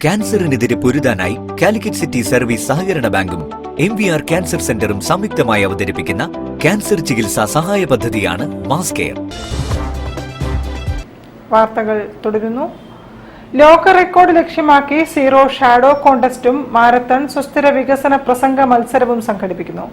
ക്യാൻസറിനെതിരെ പൊരുതാനായി Calicut city service സഹകരണ ബാങ്കും MVR cancer സെന്ററും സംയുക്തമായി അവതരിപ്പിക്കുന്ന ക്യാൻസർ ചികിത്സാ സഹായ പദ്ധതിയാണ് മാസ് കെയർ. വാർത്തകൾ തുടരുന്നു. ലോക റെക്കോർഡ് ലക്ഷ്യമാക്കി സീറോ ഷാഡോ കോൺടെസ്റ്റും മാരത്തൺ സുസ്ഥിര വികസന പ്രസംഗ മത്സരവും സംഘടിപ്പിക്കുന്നു.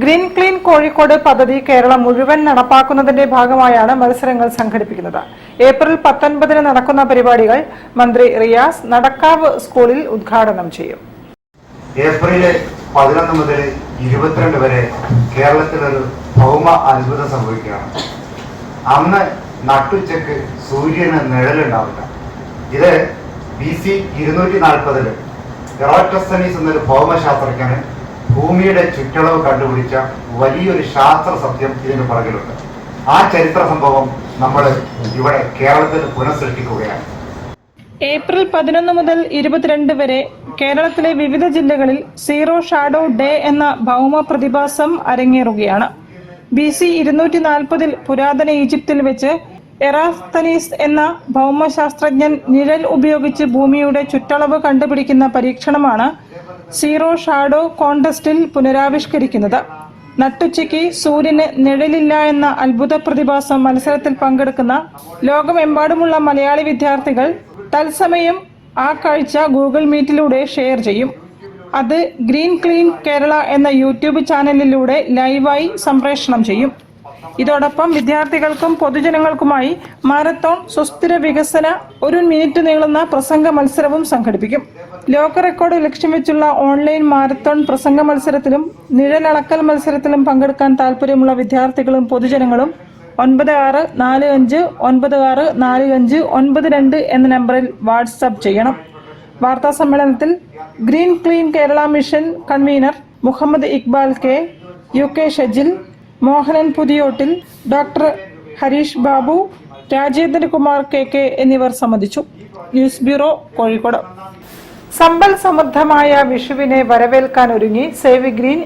ഗ്രീൻ ക്ലീൻ കോഴിക്കോട് പദ്ധതി കേരളം മുഴുവൻ നടപ്പാക്കുന്നതിന്റെ ഭാഗമായാണ് മത്സരങ്ങൾ സംഘടിപ്പിക്കുന്നത്. ഏപ്രിൽ 19 നടക്കുന്ന പരിപാടികൾ മന്ത്രി റിയാസ് നടക്കാവ് സ്കൂളിൽ ഉദ്ഘാടനം ചെയ്യും. ഏപ്രിൽ 11 മുതൽ 22 വരെ കേരളത്തിലൊരു ഭൗമ അത്ഭുതം സംഭവിക്കുകയാണ്. അന്ന് നട്ടുച്ചക്ക് സൂര്യന് നിഴലുണ്ടാവില്ല. ഇത് BC 240 എറോറ്റോസ്തനീസ് എന്നൊരു ഭൗമശാസ്ത്രജ്ഞന് ഭൂമിയുടെ ചുറ്റളവ് കണ്ടുപിടിച്ച വലിയൊരു ശാസ്ത്ര സത്യം ഇതിന് പുറകിലുണ്ട്. ആ ചരിത്ര സംഭവം നമ്മൾ ഇവിടെ കേരളത്തിൽ പുനഃസൃഷ്ടിക്കുകയാണ്. ഏപ്രിൽ 11 മുതൽ 22 വരെ കേരളത്തിലെ വിവിധ ജില്ലകളിൽ സീറോ ഷാഡോ ഡേ എന്ന ഭൗമ പ്രതിഭാസം അരങ്ങേറുകയാണ്. BC 240 പുരാതന ഈജിപ്തിൽ വെച്ച് എറാസ്തനീസ് എന്ന ഭൗമശാസ്ത്രജ്ഞൻ നിഴൽ ഉപയോഗിച്ച് ഭൂമിയുടെ ചുറ്റളവ് കണ്ടുപിടിക്കുന്ന പരീക്ഷണമാണ് സീറോ ഷാഡോ കോൺടെസ്റ്റിൽ പുനരാവിഷ്കരിക്കുന്നത്. നട്ടുച്ചയ്ക്ക് സൂര്യന് നിഴലില്ല എന്ന അത്ഭുത പ്രതിഭാസം മത്സരത്തിൽ പങ്കെടുക്കുന്ന ലോകമെമ്പാടുമുള്ള മലയാളി വിദ്യാർത്ഥികൾ തത്സമയം ആ കാഴ്ച ഗൂഗിൾ മീറ്റിലൂടെ ഷെയർ ചെയ്യും. അത് ഗ്രീൻ ക്ലീൻ കേരള എന്ന യൂട്യൂബ് ചാനലിലൂടെ ലൈവായി സംപ്രേഷണം ചെയ്യും. ഇതോടൊപ്പം വിദ്യാർത്ഥികൾക്കും പൊതുജനങ്ങൾക്കുമായി മാരത്തോൺ സുസ്ഥിര വികസന 1 മിനിറ്റ് നീളുന്ന പ്രസംഗ മത്സരവും സംഘടിപ്പിക്കും. ലോക റെക്കോർഡ് ലക്ഷ്യം വെച്ചുള്ള ഓൺലൈൻ മാരത്തോൺ പ്രസംഗ മത്സരത്തിലും നിഴലളക്കൽ മത്സരത്തിലും പങ്കെടുക്കാൻ താല്പര്യമുള്ള വിദ്യാർത്ഥികളും പൊതുജനങ്ങളും 96454592 എന്ന നമ്പറിൽ വാട്സ്ആപ്പ് ചെയ്യണം. വാർത്താ സമ്മേളനത്തിൽ green clean Kerala mission convener Muhammad Iqbal K, UK Shajil, Mohanan Puthiyottil, doctor Harish Babu, Rajendrakumar KK എന്നിവർ സംബന്ധിച്ചു. News bureau, Kozhikode. സമ്പൽ സമൃദ്ധമായ വിഷുവിനെ വരവേൽക്കാൻ ഒരുങ്ങി സേവ് ഗ്രീൻ